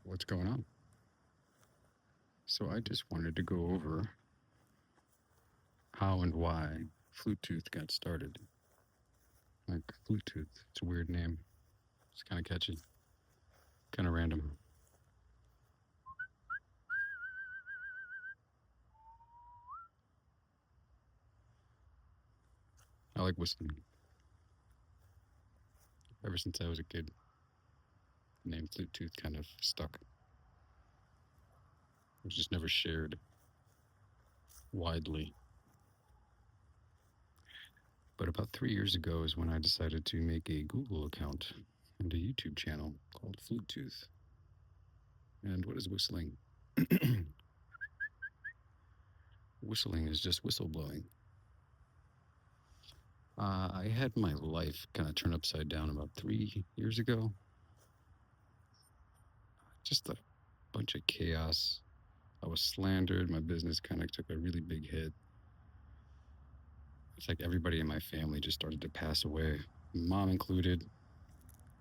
What's going on? So I just wanted to go over how and why Flute Tooth got started. Like Flute Tooth, it's a weird name. It's kind of catchy, kind of random. I like whistling. Ever since I was a kid, the name Flute Tooth kind of stuck. It was just never shared widely. But about 3 years ago is when I decided to make a Google account and a YouTube channel called Flute Tooth. And what is whistling? Whistling is just whistleblowing. I had my life kind of turned upside down about 3 years ago. Just a bunch of chaos. I was slandered. My business kind of took a really big hit. It's like everybody in my family just started to pass away, mom included.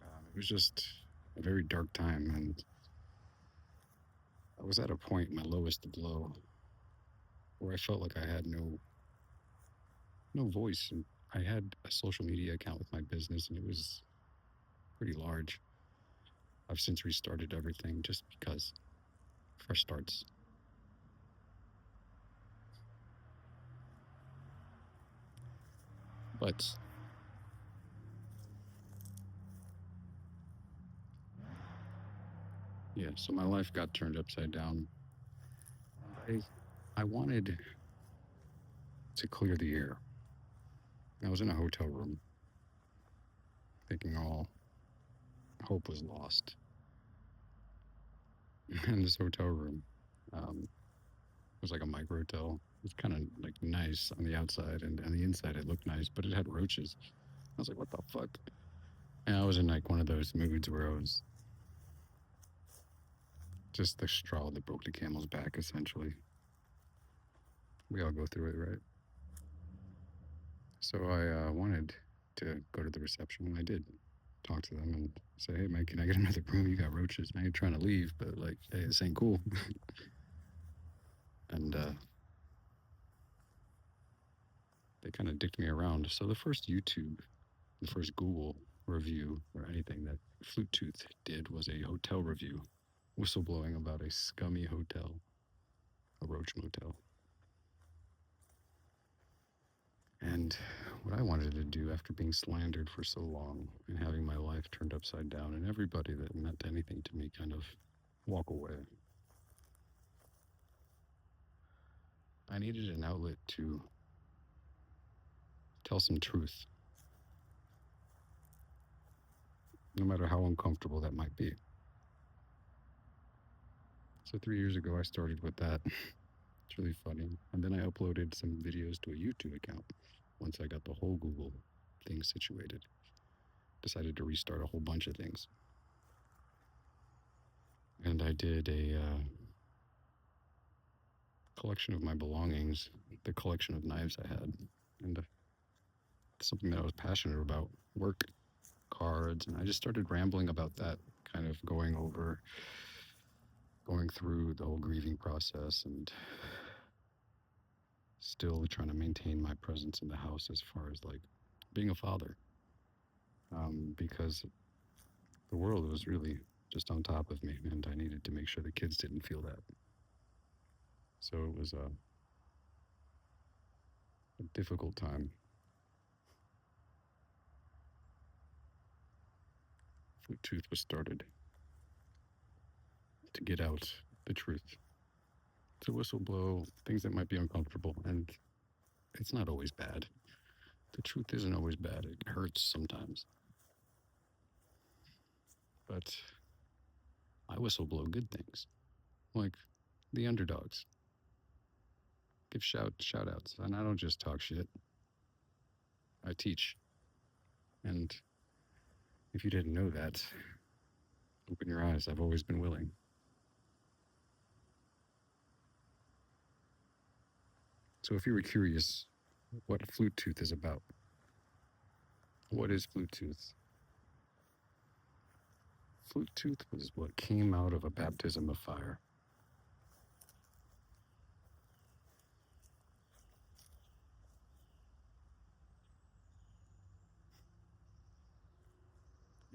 It was just a very dark time, and I was at a point, my lowest low, where I felt like I had no voice. And I had a social media account with my business, and it was pretty large. I've since restarted everything just because fresh starts. But yeah, so my life got turned upside down. I wanted to clear the air. I was in a hotel room, thinking all hope was lost. In this hotel room, it was like a micro hotel. It was kind of like nice on the outside, and on the inside it looked nice, but it had roaches. I was like, "What the fuck?" And I was in like one of those moods where I was just the straw that broke the camel's back, essentially. We all go through it, right? So I wanted to go to the reception, and I did talk to them and say, "Hey, man, can I get another room? You got roaches." I ain't trying to leave, but like, hey, this ain't cool. And they kind of dicked me around. So the first Google review or anything that Flute Tooth did was a hotel review, whistleblowing about a scummy hotel, a roach motel. And what I wanted to do after being slandered for so long and having my life turned upside down and everybody that meant anything to me kind of walk away, I needed an outlet to tell some truth, no matter how uncomfortable that might be. So 3 years ago, I started with that. It's really funny. And then I uploaded some videos to a YouTube account once I got the whole Google thing situated. Decided to restart a whole bunch of things. And I did a collection of my belongings, the collection of knives I had, and something that I was passionate about, work, cards. And I just started rambling about that, kind of going through the whole grieving process and still trying to maintain my presence in the house as far as like being a father. Because the world was really just on top of me, and I needed to make sure the kids didn't feel that. So it was a difficult time. Flute Tooth was started to get out the truth, to whistleblow things that might be uncomfortable, and it's not always bad. The truth isn't always bad. It hurts sometimes, but I whistleblow good things, like the underdogs. Give shout outs, and I don't just talk shit. I teach, and if you didn't know that, open your eyes. I've always been willing. So if you were curious what Flute Tooth is about, what is Flute Tooth? Flute tooth was what came out of a baptism of fire.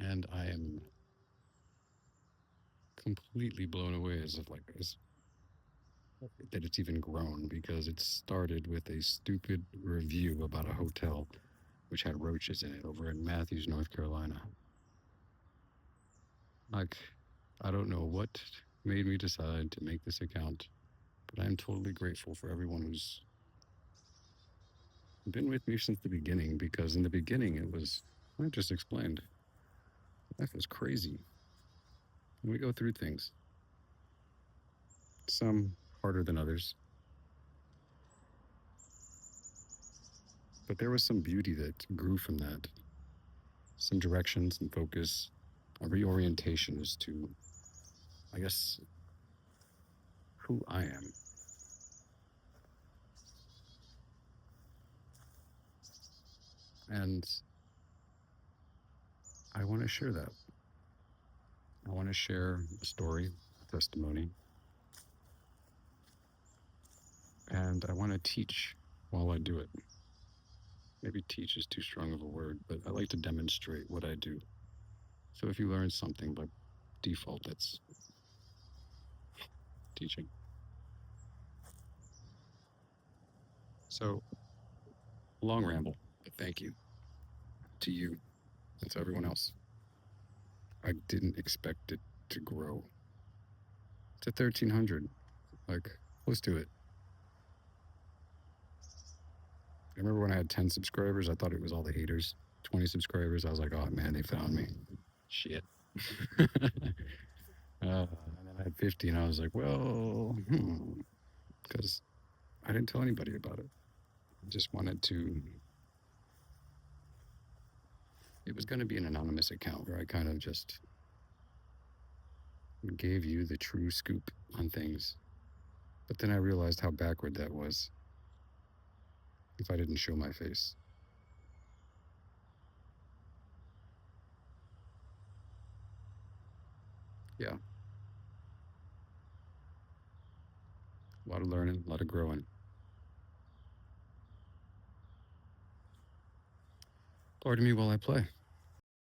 And I am completely blown away as that it's even grown because it started with a stupid review about a hotel which had roaches in it over in Matthews, North Carolina. Like, I don't know what made me decide to make this account, but I'm totally grateful for everyone who's been with me since the beginning because in the beginning it was, I just explained, life was crazy. And we go through things, some harder than others, but there was some beauty that grew from that, some direction, some focus, a reorientation as to, I guess, who I am. And I want to share that. I want to share a story, a testimony, and I want to teach while I do it. Maybe teach is too strong of a word, but I like to demonstrate what I do. So if you learn something by default, that's teaching. So, long ramble, but thank you to you and to everyone else. I didn't expect it to grow to 1,300, like close to it. I remember when I had 10 subscribers, I thought it was all the haters. 20 subscribers, I was like, oh man, they found me. Shit. And then I had 50, and I was like, well, because I didn't tell anybody about it. I just wanted to, it was going to be an anonymous account where I kind of just gave you the true scoop on things. But then I realized how backward that was if I didn't show my face. Yeah, a lot of learning, a lot of growing. Pardon me while I play.